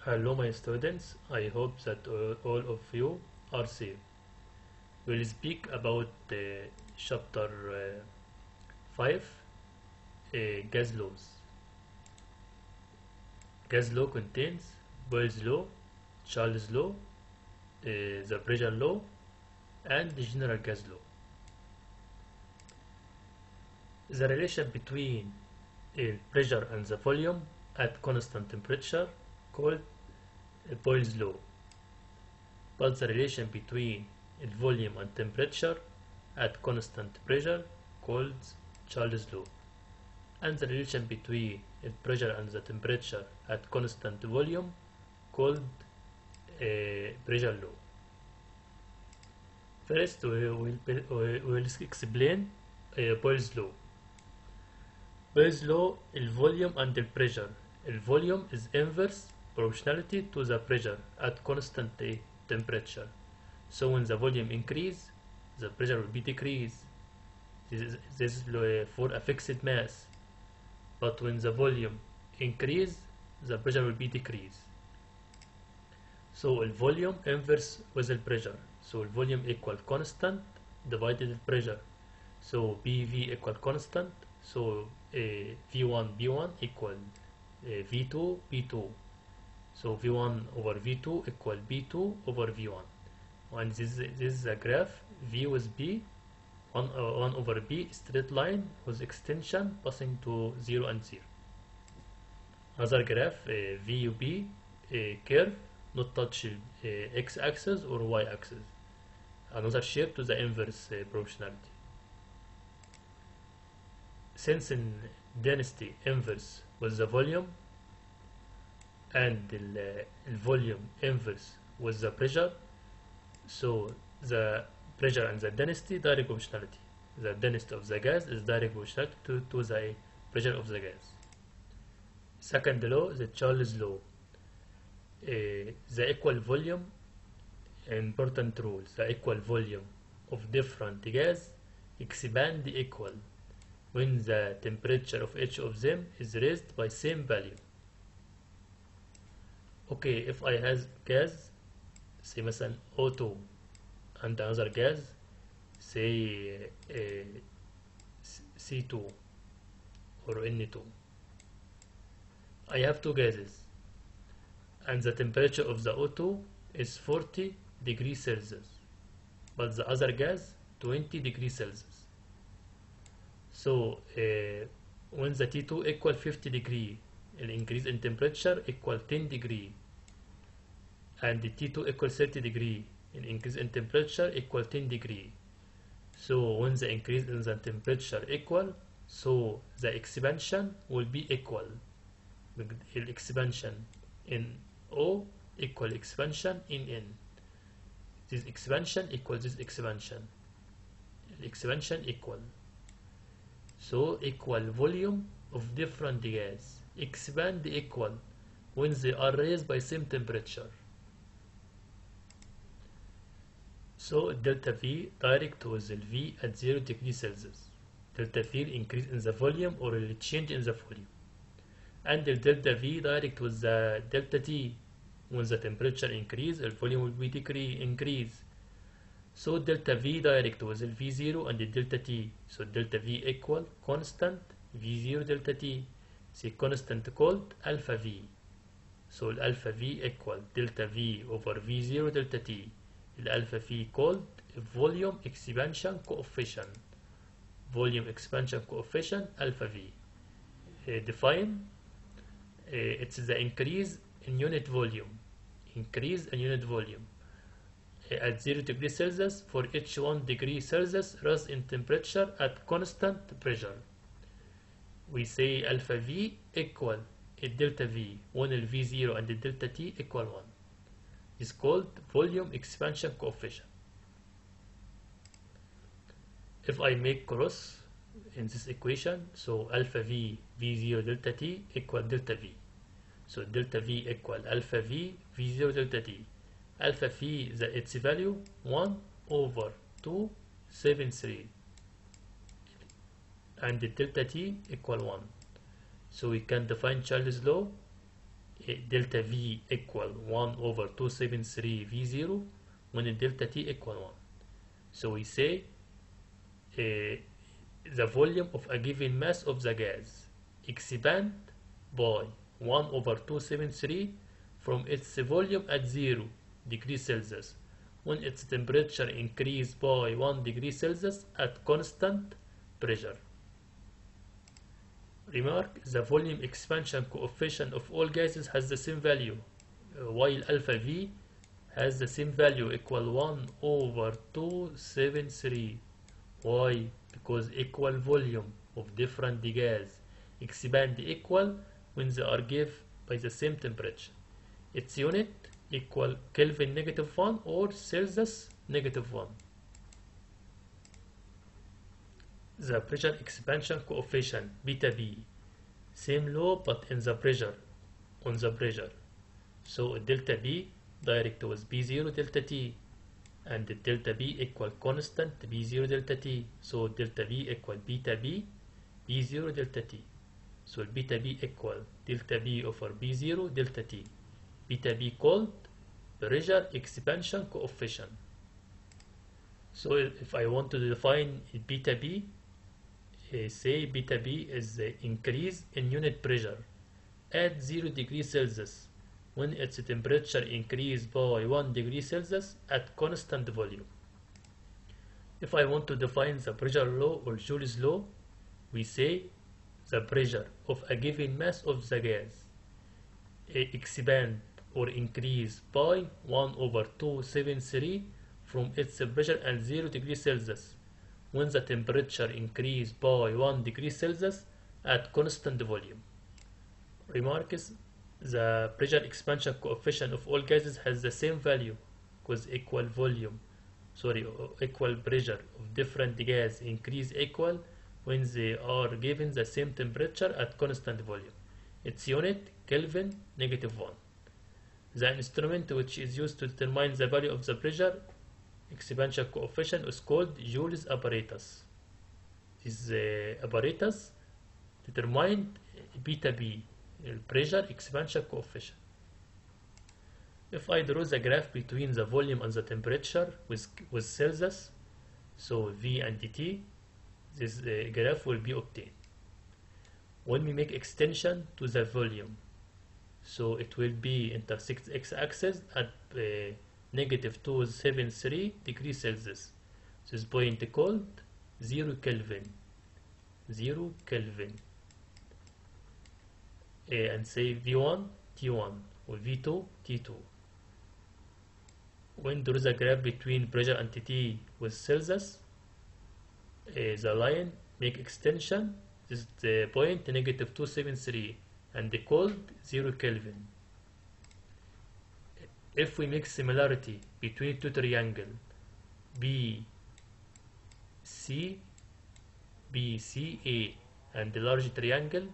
Hello my students, I hope that all of you are safe. We'll speak about chapter 5, gas laws. Gas law contains Boyle's law, Charles' law, the pressure law, and the general gas law. The relation between pressure and the volume at constant temperature called Boyle's law. But the relation between volume and temperature at constant pressure called Charles' law, and the relation between pressure and the temperature at constant volume called pressure law. First, we will explain Boyle's law. Boyle's law, volume and the pressure. Volume is inverse proportionality to the pressure at constant temperature. So when the volume increase, the pressure will be decrease. This is for a fixed mass. But when the volume increase, the pressure will be decrease. So volume inverse with the pressure. So volume equal constant divided the pressure. So PV equal constant. So V1 B1 equal V2 B2. So V1 over V2 equal B2 over V1. And this is a graph V with B, 1 over B straight line with extension passing to 0 and 0. Another graph VUB curve not touch x-axis or y-axis. Another shape to the inverse proportionality. Since in density inverse with the volume and the volume inverse with the pressure, so the pressure and the density direct proportionality. The density of the gas is direct proportional to the pressure of the gas. Second law, the Charles law. The equal volume, important rule, the equal volume of different gas expand equal when the temperature of each of them is raised by same value. Okay, if I have gas, say مثلا O2 and another gas, say C2 or N2. I have two gases and the temperature of the O2 is 40 degrees Celsius, but the other gas 20 degrees Celsius. So when the T2 equal 50 degree, an increase in temperature equal 10 degree, and the T2 equal 30 degree, an increase in temperature equal 10 degree. So when the increase in the temperature equal, so the expansion will be equal. The expansion in O equal expansion in N. This expansion equals this expansion. Expansion equal. So equal volume of different gas expand equal when they are raised by same temperature. So delta V direct with the V at 0 degrees Celsius. Delta V increase in the volume or a change in the volume. And the delta V direct with the delta T. When the temperature increase, the volume will be increase. So delta V direct with the V0 and the delta T. So delta V equal constant V0 delta T. See constant called alpha V. So alpha V equal delta V over V0 delta T. Alpha V called volume expansion coefficient. Volume expansion coefficient alpha V. Define it's the increase in unit volume. Increase in unit volume at 0 degrees Celsius for each 1 degree Celsius rise in temperature at constant pressure. We say alpha V equal delta V when the V0 and the delta T equal 1. Is called volume expansion coefficient. If I make cross in this equation, so alpha V V0 delta T equal delta V. So delta V equal alpha V V0 delta T. Alpha V its value 1 over 273 and the delta T equal 1. So we can define Charles' law delta V equal 1 over 273 V0 when delta T equal 1. So we say the volume of a given mass of the gas expand by 1 over 273 from its volume at 0 degrees Celsius when its temperature increase by 1 degree Celsius at constant pressure. Remark, the volume expansion coefficient of all gases has the same value, while alpha V has the same value equal 1 over 273. Why? Because equal volume of different gas expand equal when they are given by the same temperature. Its unit equal Kelvin -1 or Celsius -1. The pressure expansion coefficient beta B, same law but in the pressure, on the pressure. So delta B direct was B0 delta T, and the delta B equal constant B0 delta T. So delta B equal beta B B0 delta T. So beta B equal delta B over B0 delta T. Beta B called pressure expansion coefficient. So if I want to define beta B, say beta B is the increase in unit pressure at 0 degrees Celsius when its temperature increase by 1 degree Celsius at constant volume. If I want to define the pressure law or Joule's law, we say the pressure of a given mass of the gas expand or increase by 1 over 273 from its pressure at 0 degrees Celsius when the temperature increase by 1 degree Celsius at constant volume. Remarks, the pressure expansion coefficient of all gases has the same value because equal pressure of different gas increase equal when they are given the same temperature at constant volume. Its unit Kelvin -1. The instrument which is used to determine the value of the pressure expansion coefficient is called Joule's apparatus. This apparatus determined beta B, pressure expansion coefficient. If I draw the graph between the volume and the temperature with Celsius, so V and T, this graph will be obtained. When we make extension to the volume, so it will be intersect x-axis at -273 degrees Celsius. This point called 0 Kelvin. 0 Kelvin. And say V1 T1 or V2 T2. When there is a graph between pressure and T with Celsius, the line make extension. This is the point -273 and they called 0 Kelvin. If we make similarity between two triangles BCA and the large triangle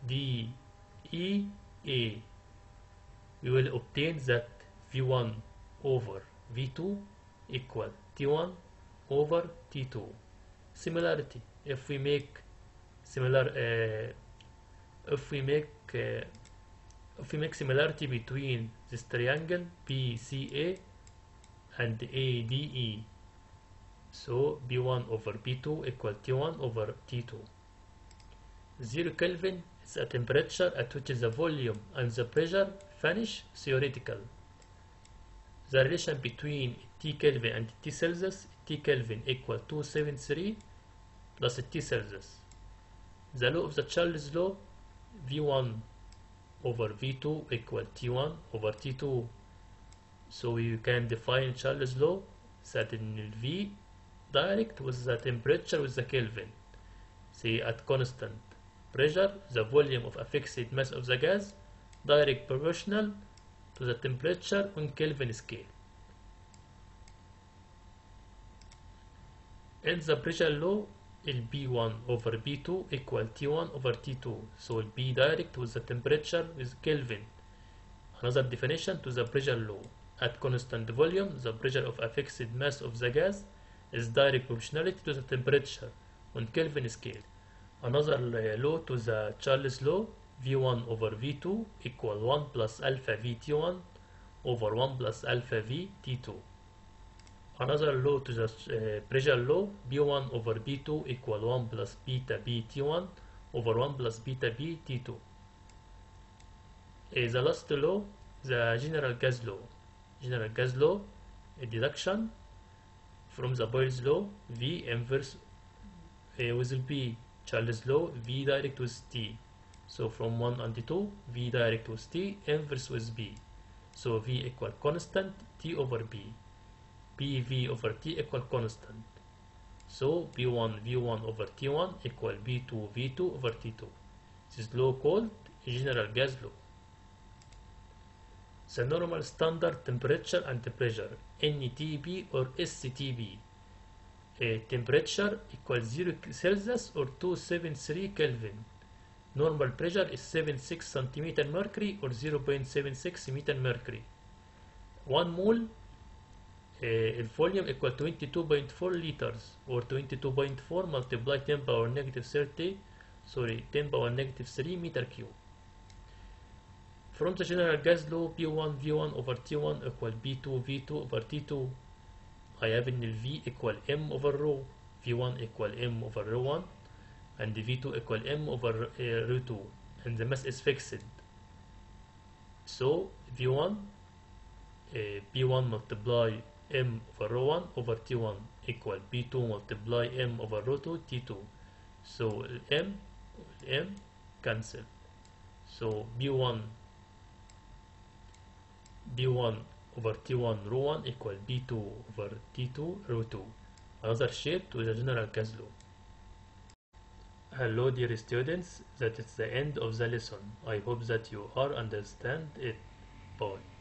DEA, we will obtain that V1 over V2 equal T1 over T2. Similarity. If we make similarity between this triangle BCA and ADE, so B1 over B2 equal T1 over T2. 0 Kelvin is a temperature at which the volume and the pressure vanish theoretical. The relation between T Kelvin and T Celsius, T Kelvin equal 273 plus T Celsius. The law of the Charles law, V1 over V2 equal T1 over T2. So you can define Charles law that in V direct with the temperature with the Kelvin. Say at constant pressure, the volume of a fixed mass of the gas direct proportional to the temperature on Kelvin scale. In the pressure law, B1 over B2 equal T1 over T2. So B direct with the temperature with Kelvin. Another definition to the pressure law. At constant volume, the pressure of a fixed mass of the gas is direct proportionality to the temperature on Kelvin scale. Another law to the Charles law, V1 over V2 equal 1 plus alpha V T1 over 1 plus alpha V T2. Another law to the pressure law, B1 over B2 equal 1 plus beta B T1 over 1 plus beta B T2. The last law, the general gas law. General gas law, a deduction from the Boyle's law, V inverse with B. Charles' law, V direct with T. So from 1 and 2, V direct with T, inverse with B. So V equal constant, T over B. PV over T equal constant. So B1 V1 over T1 equal B2 V2 over T2. This is law called general gas law. The normal standard temperature and pressure, NTB or STB. Temperature equals 0 Celsius or 273 Kelvin. Normal pressure is 76 centimeter mercury or 0.76 meter mercury. 1 mole volume equal 22.4 liters or 22.4 multiply 10 power negative 10 power negative 3 meter cube. From the general gas law, P1 V1 over T1 equal B2 V2 over T2. I have in V equal M over rho, V1 equal M over rho 1 and V2 equal M over rho 2, and the mass is fixed. So V1 P1 multiply M over rho 1 over T1 equal B2 multiply M over rho 2 T2. So M cancel. So B1 over T1 rho 1 equal B2 over T2 rho 2. Another shape to the general gas law. Hello dear students, that is the end of the lesson. I hope that you are understand it. Bye.